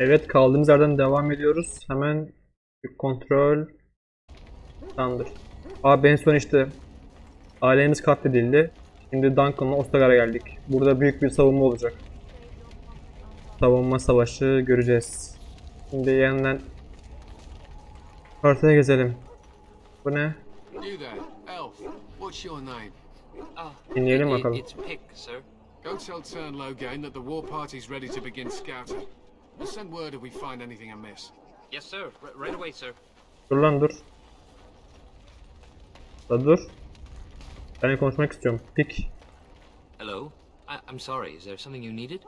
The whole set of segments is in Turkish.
Evet, kaldığımız yerden devam ediyoruz. Hemen bir kontrol. Tamamdır. Abi en son işte ailemiz katledildi. Şimdi Duncan'la Ostagar'a geldik. Burada büyük bir savunma olacak. Savunma savaşı göreceğiz. Şimdi yeniden haritaya gezelim. Bu ne? Dinleyelim bakalım. Go tell Turn Logain that the war party's ready to begin scouting. We'll send word if we find anything amiss. Yes, sir. Right away, sir. Dur lan dur. Da dur. Ben konuşmak istiyorum. Pik. Hello. I'm sorry. Is there something you needed?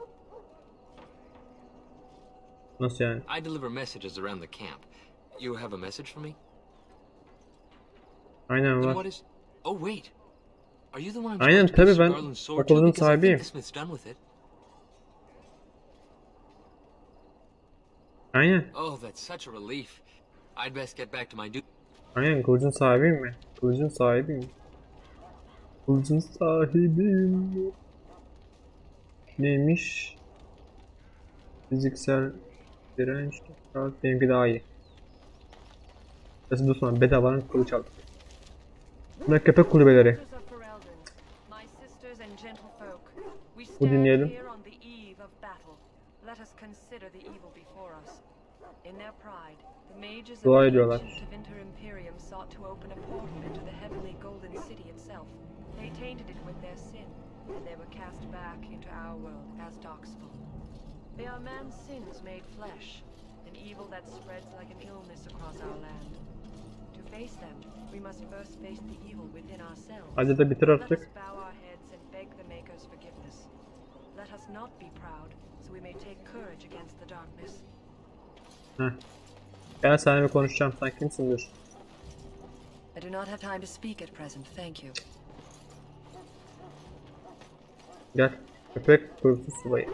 Nasıl yani? I deliver messages around the camp. You have a message for me? Aynen Then var. what is? Oh wait. Are you the one I'm Aynen supposed to tabii give ben Garland's sword to? okulun Because I think sahibiyim. the smith's done with it. Aynen. Oh, that's such a relief. I'd best get back to my duty. Aynen kılıcın sahibiyim mi? Kılıcın sahibiyim. Kılıcın sahibiyim. Neymiş? Fiziksel direnç. Benimki daha iyi. Nasıl dostum bedavadan kılıç aldım. Bunlar köpek kulübeleri. Bu dinleyelim. Dua ediyorlar. They are man's sins made flesh, an evil that spreads like an illness across our land. To face them, we must first face the evil within ourselves. Hadi de bitir Let us artık. bow our heads and beg the Maker's forgiveness. Let us not be proud, so we may take courage against the darkness. Heh. Gel seninle bir konuşacağım. Sen kimsindir? I do not have time to speak at present, thank you. Gel. Köpek kuyruklu subayı.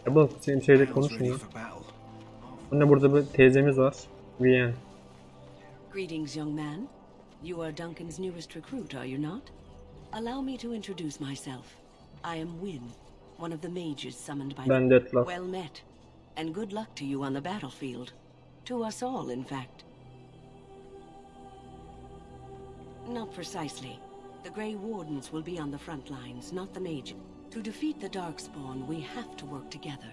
Ya bu senin şeyle konuşmuyor. Bunda burada bir teyzemiz var. Viyen. Greetings, young man. You are Duncan's newest recruit, are you not? Allow me to introduce myself. I am Wynne, one of the mages summoned by Ben Detlef. Well met, and good luck to you on the battlefield. To us all, in fact. Not precisely. The Grey Wardens will be on the front lines, not the Mage. To defeat the Darkspawn, we have to work together.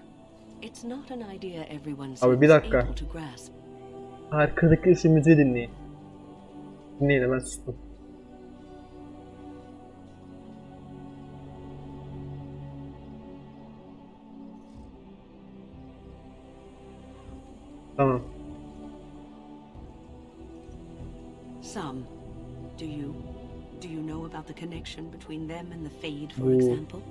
It's not an idea everyone seems bir dakika. able to grasp. Arkadaki işimizi dinleyin. Dinleyin hemen sustum. Tamam. Some. Do you know about the connection between them and the Fade, for Bu. example?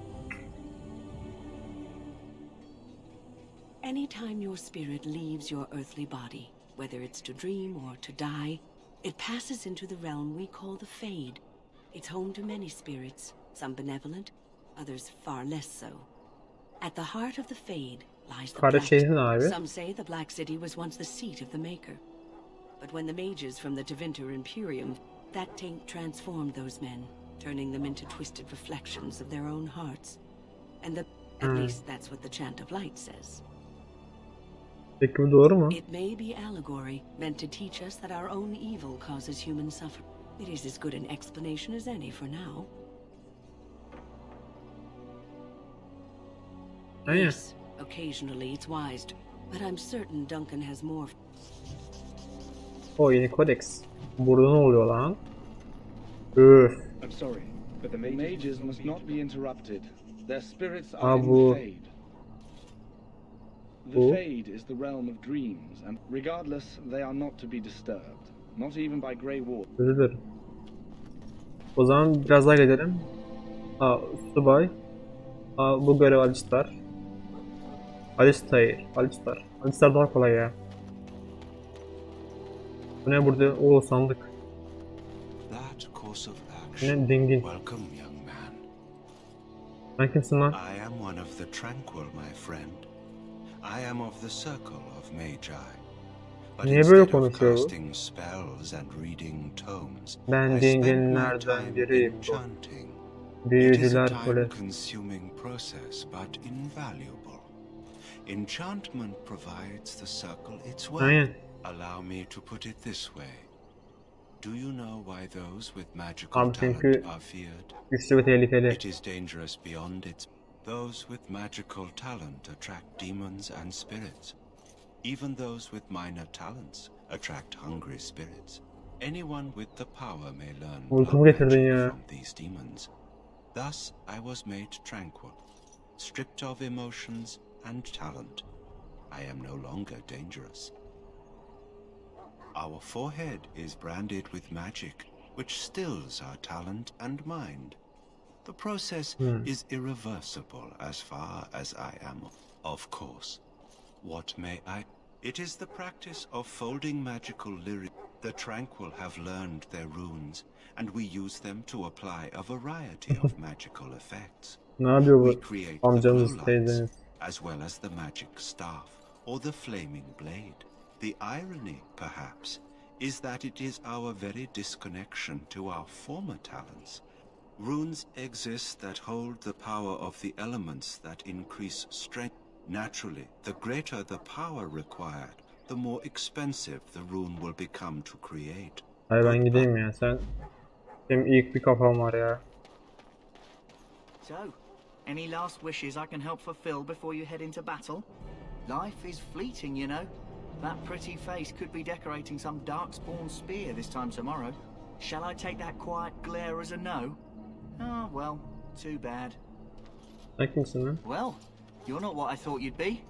Anytime your spirit leaves your earthly body, whether it's to dream or to die, it passes into the realm we call the Fade. It's home to many spirits, some benevolent, others far less so. At the heart of the Fade lies the Kara Black şehrin abi. Some say the Black City was once the seat of the Maker. But when the mages from the Tevinter Imperium, that taint transformed those men, turning them into twisted reflections of their own hearts. And at least that's what the Chant of Light says. Peki bu doğru mu? It may be allegory, meant to teach us that our own evil causes human suffering. It is as good an explanation as any for now. Yes, occasionally it's wise, but I'm certain Duncan has more. O yeni kodeks. Burada ne oluyor lan? Üf. I'm sorry, but the mages must not be interrupted. Their spirits are Ah, in bu. the Fade. The Bu. Fade is the realm of dreams, and regardless, they are not to be disturbed. Not even by Grey Ward. Özür dilerim. O zaman biraz daha gidelim. Aa, subay. Aa, bu görev Alistar. Alistar. Alistar daha kolay ya. Bu ne burada? Oo, sandık. Ne dingin. Sen kimsin lan? I am one of the tranquil, my friend. I am of the circle of magi. But Niye böyle instead of konuşuyor bu? casting spells and reading tomes, Ben I spend my dinginlerden time biriyim bu. enchanting. It is a Büyücüler kule. time-consuming process, but invaluable. Enchantment provides the circle its way. Aynen. Allow me to put it this way. Do you know why those with magical Abi talent çünkü are feared? güçlü ve tehlikeli. It is dangerous beyond its... Those with magical talent attract demons and spirits. Even those with minor talents attract hungry spirits. Anyone with the power may learn Uykumu magic getirdin ya. from these demons. Thus I was made tranquil, stripped of emotions and talent. I am no longer dangerous. Our forehead is branded with magic, which stills our talent and mind. The process is irreversible as far as I am. Of course. What may I... It is the practice of folding magical lyrics. The Tranquil have learned their runes, and we use them to apply a variety of magical effects. Ne yapıyor We bu create the amcamız, glow lights, teyzeniz? as well as the magic staff or the flaming blade. The irony, perhaps, is that it is our very disconnection to our former talents. Runes exist that hold the power of the elements that increase strength. Naturally, the greater the power required, the more expensive the rune will become to create. Hayır ben gideyim ya, sen... Benim ilk bir kafam var ya. So, any last wishes I can help fulfill before you head into battle? Life is fleeting, you know. That pretty face could be decorating some darkspawn spear this time tomorrow. Shall I take that quiet glare as a no? Oh, well, too bad. Sen kimsin lan? Well, you're not what I thought you'd be.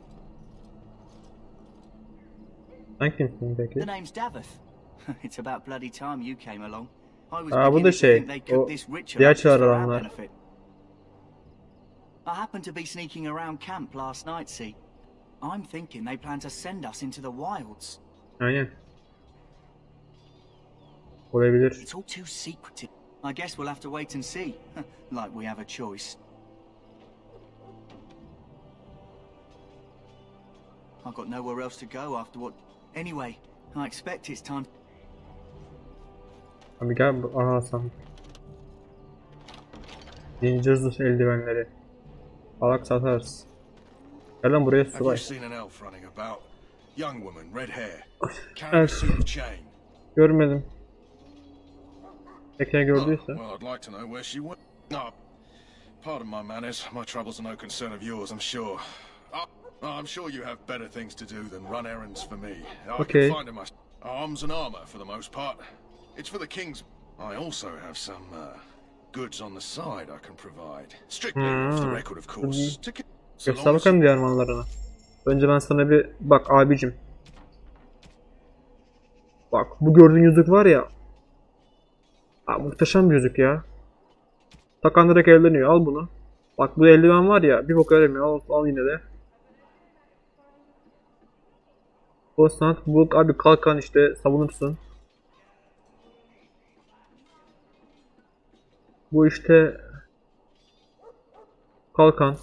Sen kimsin peki? The name's Davith. It's about bloody time you came along. I was Aa, bu da beginning to şey, think they cooked o this ritual diğer up just for our çağrılanlar. benefit. I happened to be sneaking around camp last night, see? I'm thinking they plan to send us into the wilds. Aynen. Olabilir. It's all too secretive. I guess we'll have to wait and see. Like we have a choice. I've got nowhere else to go after what... Anyway, I expect it's time... Abi gel, aha sen. Zincirsiz eldivenleri. Alak satarız. Gel lan buraya, Have you subay. seen an elf running about? Young woman, red hair, carrying a Elf. suit of chain. Görmedim. Peki Oh, gördüyse. well, I'd like to know where she went. No, pardon my manners. My troubles are no concern of yours, I'm sure. I'm sure you have better things to do than run errands for me. I Okay. can find my arms and armor for the most part. It's for the king's. I also have some goods on the side I can provide. Strictly off the record, of course. So Göster bakalım diğer mallarına. Önce ben sana bir bak abicim. Bak bu gördüğün yüzük var ya. Aa, muhteşem bir yüzük ya. Takan direkt evleniyor. Al bunu. Bak bu eldiven var ya, bir bok yaramıyor. Al yine de. O sanat bu abi, kalkan işte, savunursun. Bu işte kalkan.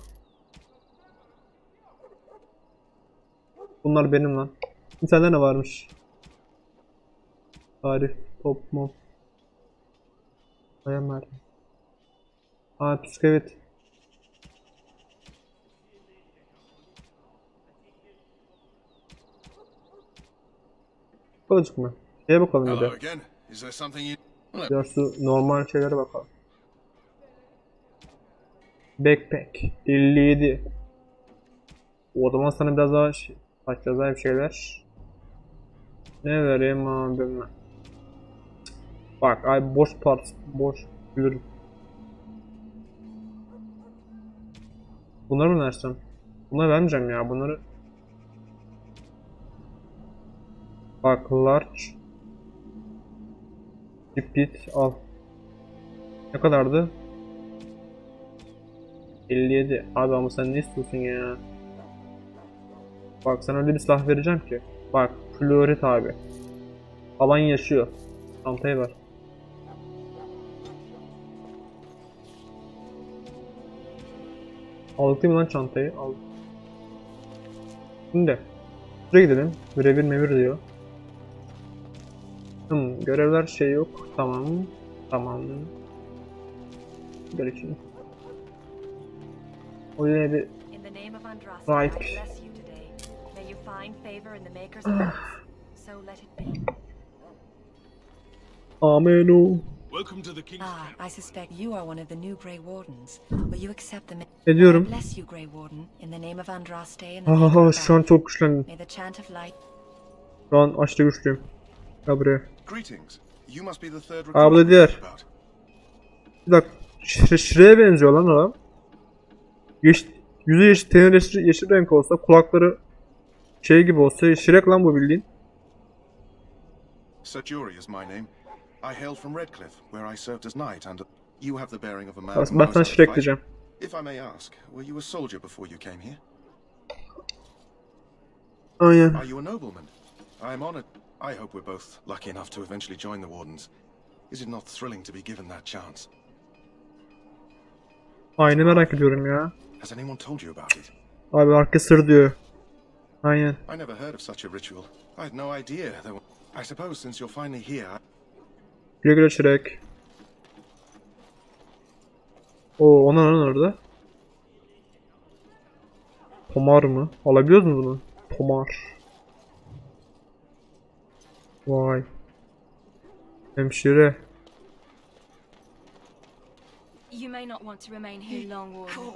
Bunlar benim lan. Sende ne varmış? Tarif, top, mop. Dayan mermi. Aa, püskevit. Balıcık mı? Şeye bakalım bir Hello de. again. Is there something you... Biraz şu normal şeylere bakalım. Backpack 57. O zaman sana biraz daha biraz daha bir şeyler. Ne vereyim abi ben? Bak ay boş parts, boş bilirim. Bunları mı versem? Bunları vermeyeceğim ya, bunları. Bak large. Repeat al. Ne kadardı? 57. Abi ama sen ne istiyorsun ya? Bak sana öyle bir silah vereceğim ki. Bak florit abi. Alan yaşıyor. Çantayı var. Aldık mı lan çantayı? Aldık. Şimdi şuraya gidelim. Birebir mevir diyor. Görevler şey yok. Tamam. Tamam. Gel için. O yine bir right. find favor in the Maker's eyes, so let it be. Amenu. Welcome to the King's Ah, camp. I suspect you are one of the new Grey Wardens. Will you accept the Ediyorum. Bless you, Grey Warden, in the name of Andraste and the Aha, Maker of şu an Battle. çok güçlendim. May the chant of light. Şu an aşırı güçlüyüm. Gel buraya. Greetings. You must be the third Aa, bu da recruit diğer. we heard about. Bir dakika. Şire'ye benziyor lan adam. Yüzü yeşil, teni yeşil renk olsa, kulakları şey gibi olsa, Şirek lan bu bildiğin. Sir Jury is my name. I hail from Redcliffe, where I served as knight under... You have the bearing of a man who Ben knows sana how to Şirek fight. diyeceğim. If I may ask, were you a soldier before you came here? Aynen. Are you a nobleman? I am honored. I hope we're both lucky enough to eventually join the Wardens. Is it not thrilling to be given that chance? Aynen, merak ediyorum ya. Has anyone told you about it? Abi arka sır diyor. Aynen. I never heard of such a ritual. I had no idea there were... I suppose since you're finally here... Güle güle Şirek. Oo, ona lan orada. Tomar mı? Alabiliyoruz mu bunu? Tomar. Vay. Hemşire. You may not want to remain here long, Warden.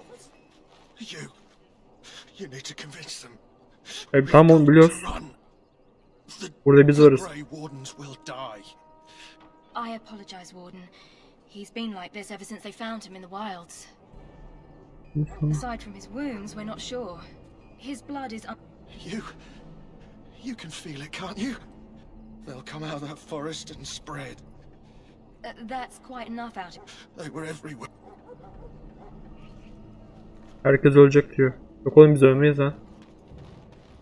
You need to convince them. Tamam onu biliyoruz. Burada biz varız. Grey Wardens will die. I apologize, Warden. He's been like this ever since they found him in the wilds. Aside from his wounds, we're not sure. His blood is You can feel it, can't you? They'll come out of that forest and spread. That's quite enough out of... They were everywhere. Herkes ölecek diyor. Yok oğlum, biz ölmeyiz ha.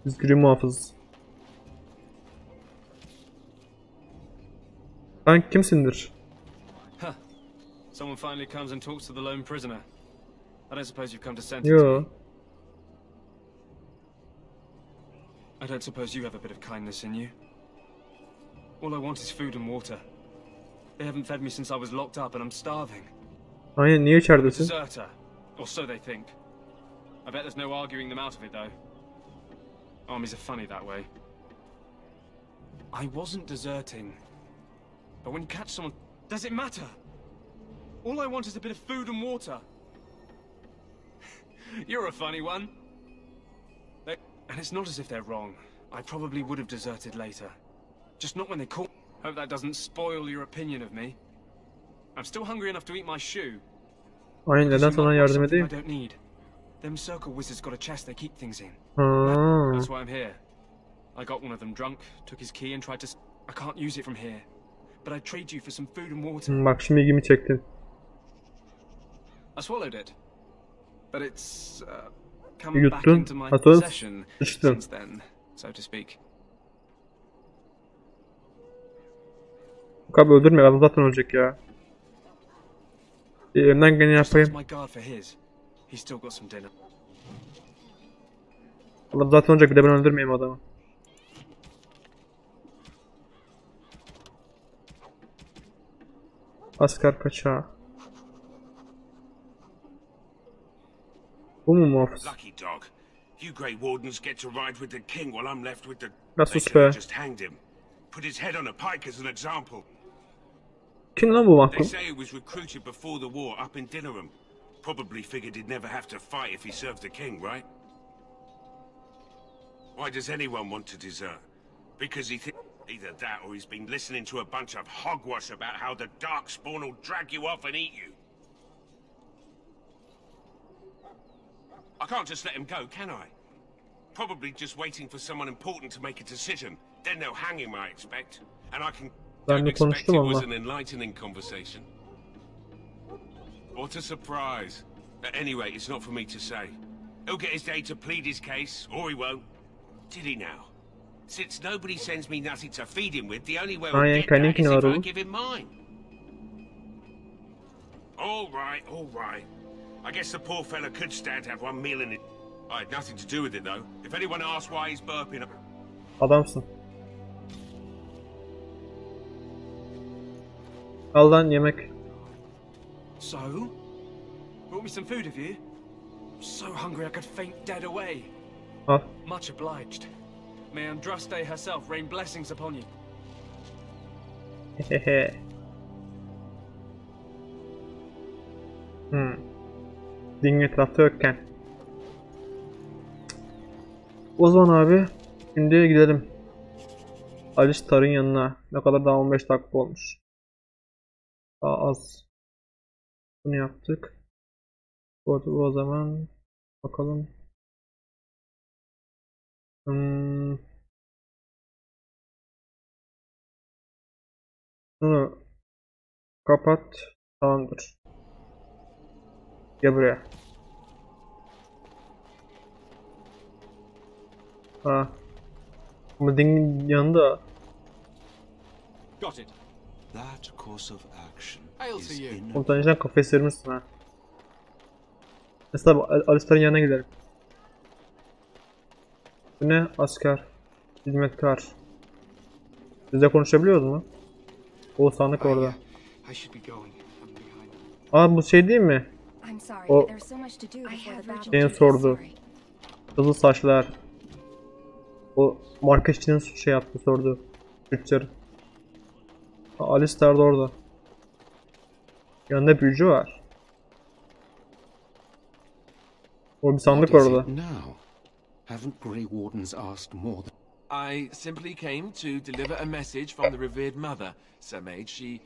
Biz gri muhafızız. Sen kimsindir? Huh. Someone finally comes and talks to the lone prisoner. I don't suppose you've come to sentence Yo. me. I don't suppose you have a bit of kindness in you. All I want is food and water. They haven't fed me since I was locked up and I'm starving. Aynen, niye I'm a içeridesin? deserter, or so they think. I bet there's no arguing them out of it though. Armies are funny that way. I wasn't deserting. But when you catch someone, does it matter? All I want is a bit of food and water. You're a funny one. And it's not as if they're wrong. I probably would have deserted later. Just not when they caught. Hope that doesn't spoil your opinion of me. I'm still hungry enough to eat my shoe. Aynen, neden sana yardım edeyim? I don't need. Them circle wizards got a chest they keep things in. Ha. That's why I'm here. I got one of them drunk, took his key and tried to... I can't use it from here. But I'd trade you for some food and water. Bak şimdi ilgimi çektin. I swallowed it. But it's come back Yuttun. into my Sonra possession sıçtın. since then, so to speak. Abi öldürme, adam zaten ölecek ya. Elimden geleni Just ask yapayım. my guard for his. He's still got some dinner. Adam zaten ölecek, bir de ben öldürmeyeyim adamı. Asker kaçağı. Bu mu muhafız? Lucky dog. You Grey Wardens get to ride with the king while I'm left with the... Ya They sus could have be. just hanged him. Put his head on a pike as an example. Kim lan bu They mahkum? say he was recruited before the war up in Dinnerham. Probably figured he'd never have to fight if he served the king, right? Why does anyone want to desert? Because he thinks either that or he's been listening to a bunch of hogwash about how the Darkspawn will drag you off and eat you. I can't just let him go, can I? Probably just waiting for someone important to make a decision. Then they'll hang him, I expect. And I can... Ben Don't de expect konuştum it ama. was an enlightening conversation. What a surprise. But anyway, it's not for me to say. He'll get his day to plead his case, or he won't. Did he now? Since nobody sends me nothing to feed him with, the only way we'll Aynen, get that kendin is if I oğlum. give him mine. All right, all right. I guess the poor fella could stand to have one meal in it. I had nothing to do with it, though. If anyone asks why he's burping... Adamsın. Al lan yemek. So? Brought me some food, have you? I'm so hungry I could faint dead away. Al. Much obliged. May Andraste herself rain blessings upon you. Hehehe. Din etrafta yokken. O zaman abi şimdi gidelim. Alistar'ın yanına. Ne kadar daha 15 dakika olmuş. Daha az. Bunu yaptık. O zaman bakalım. Bunu kapat. Tamamdır. Gel buraya. Ha. Bu dingin yanında. Got it. That course of action Hail is to you. in Komutanıcıdan kafayı sıyırmışsın ha. Mesela Alistar'ın yanına gidelim. Bu ne? Asker. Hizmetkar. Bizle konuşabiliyoruz mu? O sandık orada. I should be going. I'm behind. Aa bu şey değil mi? I'm sorry. O There's so much to do before the battle. şeyin sordu. Kızıl saçlar. O marketçinin şey yaptı sordu. Türkçe. Alistar da orada. Yanında büyücü var. O bir sandık What is orada. it now? Haven't Grey Wardens asked more than... I simply came to deliver a message from the revered mother, Sir Mage. She...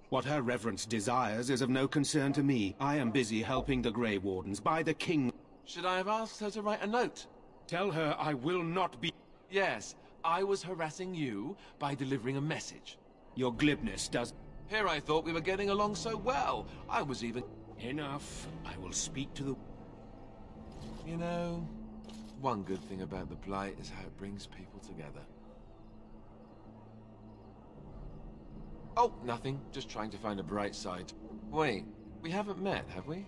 What her reverence desires is of no concern to me. I am busy helping the Grey Wardens by the king. Should I have asked her to write a note? Tell her I will not be... Yes, I was harassing you by delivering a message. Your glibness does... Here I thought we were getting along so well. I was even... Enough. I will speak to the... You know, one good thing about the Blight is how it brings people together. Oh, nothing. Just trying to find a bright side. Wait, we haven't met, have we?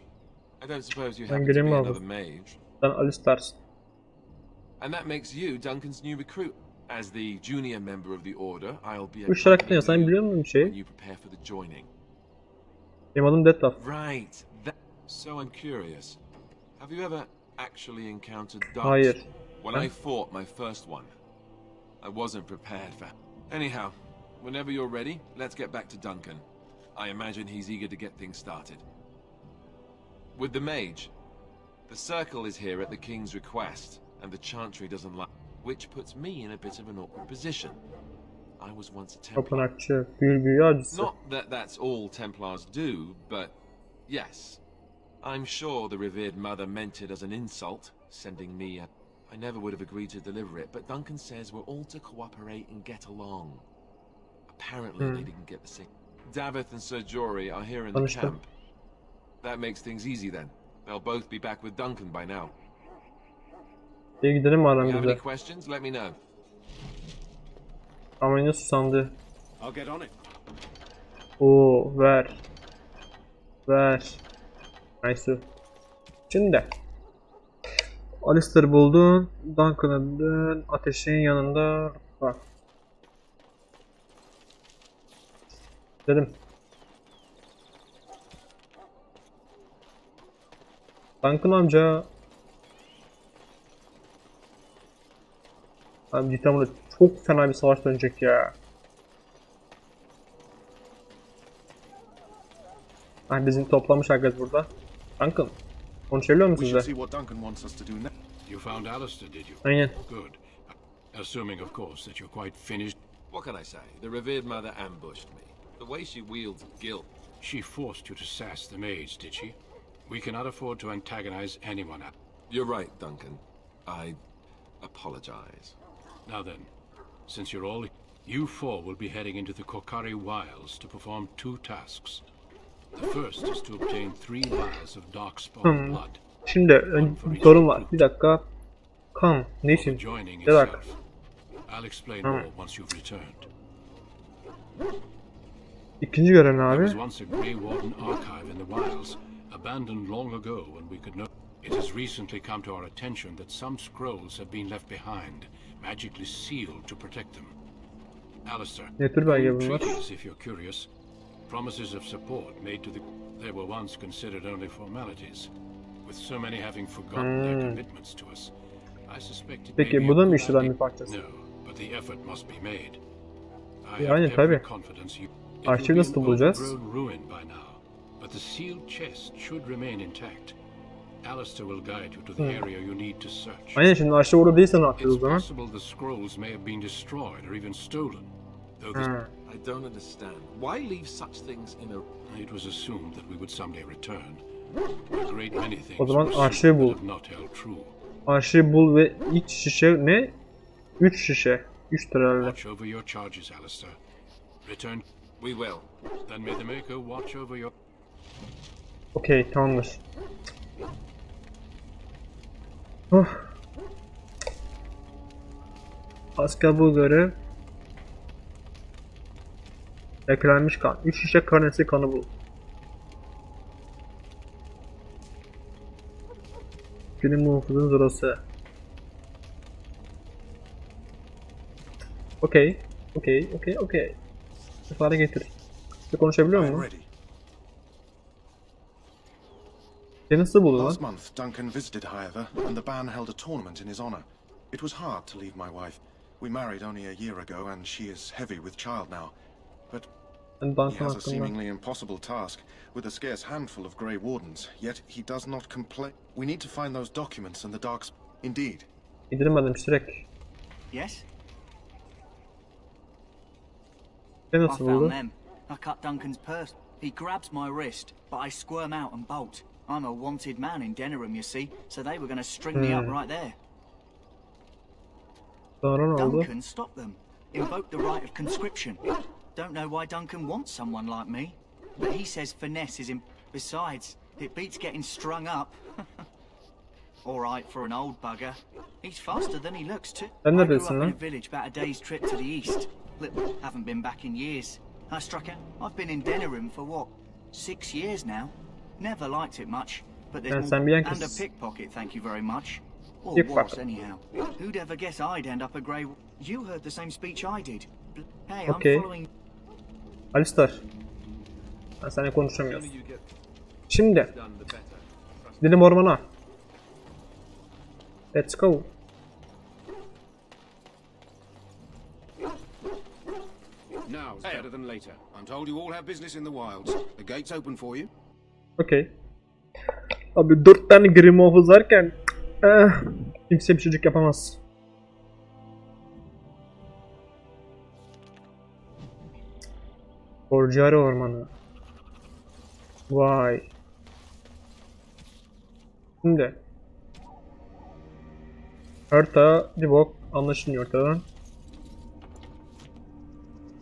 I don't suppose you happen to be another mage. Sen Alistarsın. And that makes you Duncan's new recruit. As the junior member of the order, I'll be Bu şarkı ne? Sen biliyor musun bir şey? when you prepare for the joining. Benim adım Detlef. Right. So I'm curious. Have you ever actually encountered dogs? Hayır. When I fought my first one, I wasn't prepared for... Anyhow, whenever you're ready, let's get back to Duncan. I imagine he's eager to get things started. With the mage, the circle is here at the king's request, and the chantry doesn't like... Which puts me in a bit of an awkward position. I was once a Templar. Tapınakçı, büyü avcısı. Not that that's all Templars do, but yes. I'm sure the revered mother meant it as an insult, sending me a... I never would have agreed to deliver it, but Duncan says we're all to cooperate and get along. Apparently they didn't get the same. Davith and Sir Jory are here in the camp. That makes things easy then. They'll both be back with Duncan by now. İyi gidelim mi If you have any aramızda? questions, let me know. Ama yine susandı. I'll get on it. Oo, ver. Ver. Nice. Şimdi. Alistair'ı buldun. Duncan'ı dön. Ateşin yanında. Bak. Dedim. Duncan amca. Abi cidden burada çok fena bir savaş dönecek ya. Ah bizim toplamış herkes burada. Duncan, konuşabiliyor musun We should size? see what Duncan wants us to do next. You found Alistair, did you? Aynen. Good. Assuming, of course, that you're quite finished. What can I say? The revered mother ambushed me. The way she wields guilt. She forced you to sass the mage, did she? We cannot afford to antagonize anyone. You're right, Duncan. I apologize. Now then, since you're all... You four will be heading into the Korcari Wilds to perform two tasks. The first is to obtain 3 vials of darkspawn blood. Şimdi sorun var. Bir dakika. Kan. Ne için? Bir dakika. I'll explain more once you've returned. İkinci görev ne There abi? was once a Grey Warden archive in the wilds, abandoned long ago when we could know. It has recently come to our attention that some scrolls have been left behind, magically sealed to protect them. Alistair, Ne tür belge bunlar? treaties, if you're curious, promises of support made to the... They were once considered only formalities. With so many having forgotten their commitments to us, Peki bu da mı işçiden bir parçası? Yani tabi. Arşivi nasıl bulacağız? Aynen, şimdi arşiv orada değilse ne yapacağız o zaman? I don't understand. Why leave such things in a... It was assumed that we would someday return. A great many things O zaman arşiv bul. Arşiv bul ve iç şişe ne? 3 şişe. 3 lira. Watch over your charges, Alistair. Return. We will. Then may the Maker watch over your... Okey, tamamdır. Oh. Asker bu görev. Eklenmiş kan. 3 şişe karnesi kanı bul. Günün muhafızın zorası. Okey. İfade getir. Bir konuşabiliyor musun? Seni nasıl buldu lan? Last month, Duncan visited, however, and the band held a tournament in his honor. It was hard to leave my wife. We married only a year ago, and she is heavy with child now. But he has a seemingly impossible task, with a scarce handful of Grey Wardens, yet he does not complain. We need to find those documents in the dark... Indeed. İndiremedim direkt. Yes? Seni nasıl buldu? I cut Duncan's purse. He grabs my wrist, but I squirm out and bolt. I'm a wanted man in Denerim, you see, so they were going to string me up right there. Duncan stopped them, invoked the right of conscription. Don't know why Duncan wants someone like me, but he says finesse is in... Besides, it beats getting strung up. All right for an old bugger. He's faster than he looks too. I grew up in a village about a day's trip to the east. Haven't been back in years. I struck out. I've been in Denerim for what? 6 years now. Never liked it much, but there's more... And a pickpocket, thank you very much. Or was, anyhow. Who'd ever guess I'd end up a grey... You heard the same speech I did. Hey, I'm following... Alistair. Ben seninle konuşamıyorum. Şimdi. Gidelim ormana. Let's go. Now's better than later. I'm told you all have business in the wilds. The gate's open for you. Okay. Abi 4 tane grim muhafız varken kimse bir çocuk yapamaz. Korcari ormanı. Vay. Şimdi. Harita bir bok anlaşılmıyor ortadan.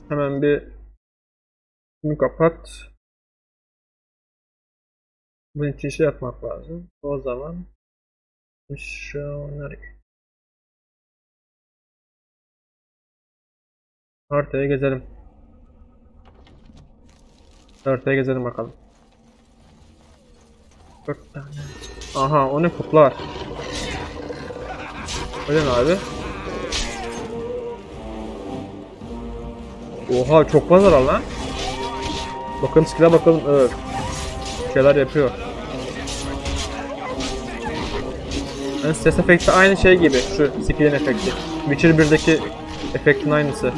Hemen bir bunu kapat. Bunun için şey yapmak lazım. O zaman missionary. Haritaya gezelim. Haritaya gezelim bakalım. 4 tane. Aha, o ne kutlar. Öyle mi abi? Oha, çok fazla lan. Bakalım skill'e bakalım. Evet. Şeyler yapıyor. Yani ses efekti aynı şey gibi. Şu skill'in efekti. Witcher 1'deki efektin aynısı.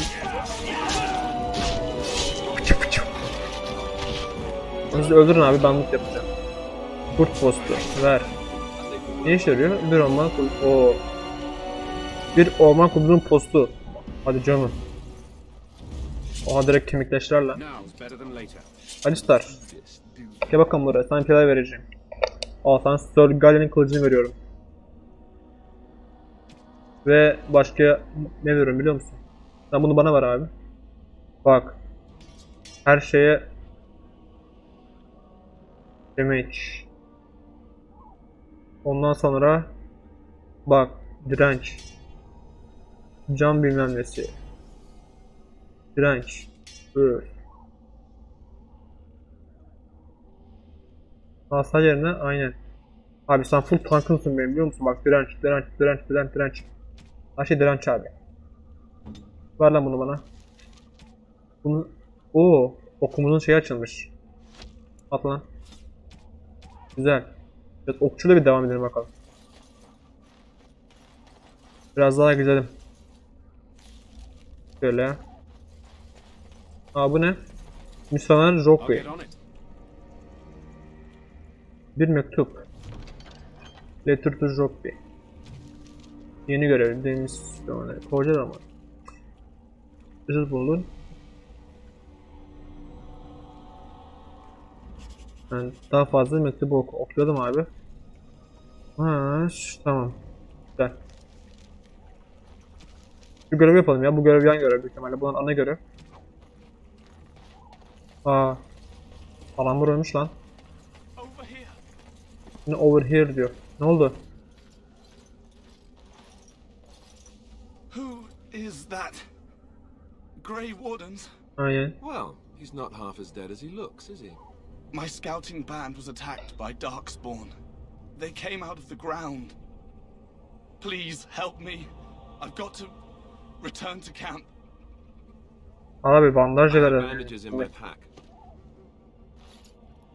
Siz öldürün abi, ben loot yapacağım. Kurt postu ver. Ne işe yarıyor? Bir orman kurdu. Oo. Bir orman kurdunun postu. Hadi canım. Oha, direkt kemikleşlerle. Alistair. Gel bakalım buraya. Sana bir şeyler vereceğim. Al, sana Sir Gallen'in kılıcını veriyorum. Ve başka ne veriyorum biliyor musun? Sen bunu bana ver abi. Bak. Her şeye damage. Ondan sonra bak, direnç. Can bilmem nesi. Direnç. Böyle. Hasar yerine aynen. Abi sen full tankınsın benim, biliyor musun? Bak, direnç. Her şey direnç abi. Ver lan bunu bana. Bunu... Oo, okumuzun şeyi açılmış. At lan. Güzel. Evet, okçuyla bir devam edelim bakalım. Biraz daha gidelim. Şöyle. Aa bu ne? Misyoner Jockey. Bir mektup. Letter to Jockey. Yeni görev. Deniz korcari ama. Hızlı buldun. Ben daha fazla mektubu okuyordum abi. Ha, tamam. Güzel. Şu görevi yapalım ya. Bu görev yan görev büyük ihtimalle. Bunun ana görev. Aa. Adamlar ölmüş lan. Ne over here diyor. Ne oldu? Who is that? Grey Wardens? Aynen. Well, he's not half as dead as he looks, is he? My scouting band was attacked by Darkspawn. They came out of the ground. Please help me. I've got to return to camp. Abi bandaj eder. Bandages in my pack.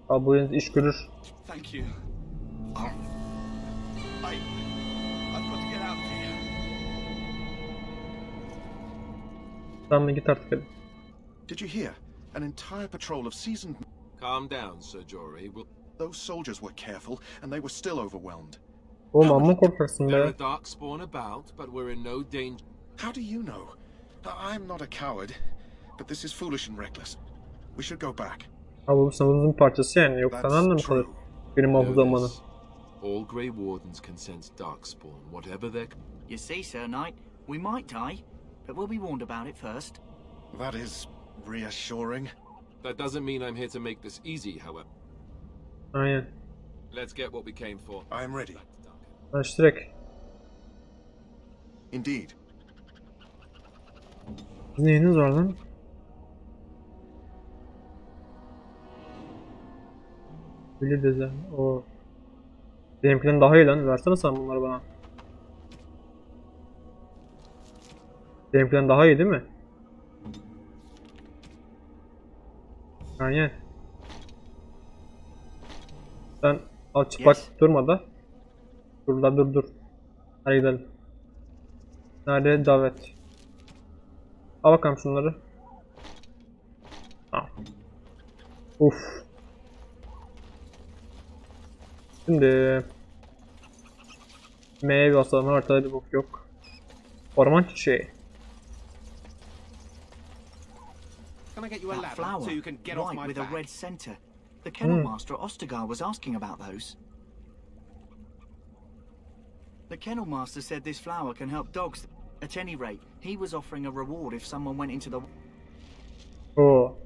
Abi bu iş görür. Thank you. I've got to get out of here. Tamam git artık hadi. Did you hear? An entire patrol of seasoned... Calm down, Sir Jory. Those soldiers were careful, and they were still overwhelmed. Oğlum amma korkarsın There be. are darkspawn about, but we're in no danger. How do you know? I'm not a coward, but this is foolish and reckless. We should go back. Abi bu sanırım parçası yani. Yoksa anlamı kalır. Benim hafızamını. All Grey Wardens can sense darkspawn, whatever their... You see, Sir Knight, we might die, but we'll be warned about it first. That is reassuring. That doesn't mean I'm here to make this easy, however. Aynen. Let's get what we came for. I am ready. Baş direkt. Indeed. Neyiniz var lan? Öyle dezen. O. Benimkinden daha iyi lan. Versene sen bunları bana. Benimkinden daha iyi değil mi? Aynen. Sen al çıplak durma da. Dur da dur. Hadi gidelim. Nerede davet? Al bakalım şunları. Al. Uf. Şimdi M'ye basalım. Ortada bir bok yok. Orman çiçeği. That flower, white with a red center. The kennel master at Ostergar was asking about those. The kennel master said this flower can help dogs. At any rate, he was offering a reward if someone went into the... Oo.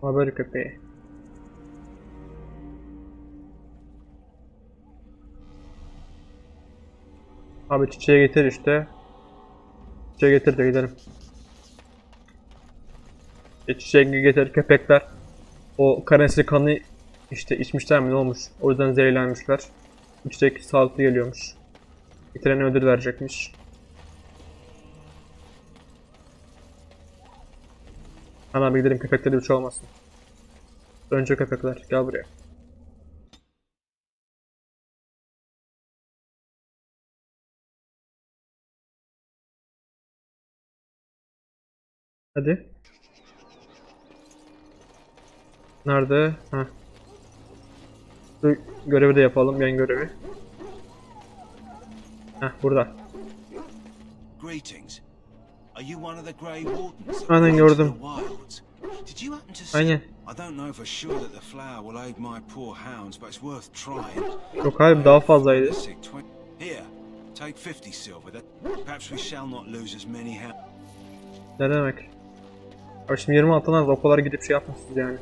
Haber köpeği. Abi çiçeği getir işte. Çiçeği getir de gidelim. Çiçeği getir köpekler. O karensi kanı işte içmişler mi ne olmuş. O yüzden zehirlenmişler. Bu çiçek sağlıklı geliyormuş. Bitirene ödül verecekmiş. Hemen bir gidelim köpeklere bir şey olmasın. Önce köpekler gel buraya. Hadi. Nerede? Heh. Şu görevi de yapalım, yan görevi. Heh, burada. Greetings. Are you one of the Grey Wardens? Aynen gördüm. Did you happen to see? Aynen. I don't know for sure that the flower will aid my poor hounds, but it's worth trying. Yok abi daha fazlaydı. Here, take 50 silver. Perhaps we shall not lose as many hounds. Ne demek? Abi şimdi 20 altından o kadar gidip şey yapmışsınız yani.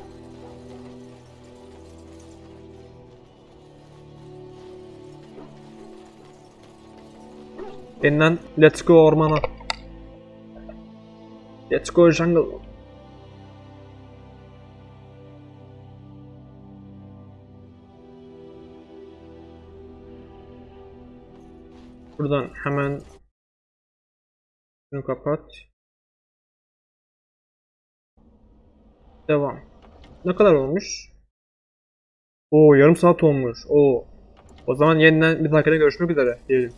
Yeniden let's go ormana. Let's go jungle. Buradan hemen şunu kapat. Devam. Ne kadar olmuş? Oo yarım saat olmuş. Oo. O zaman yeniden bir dahakine görüşmek üzere diyelim.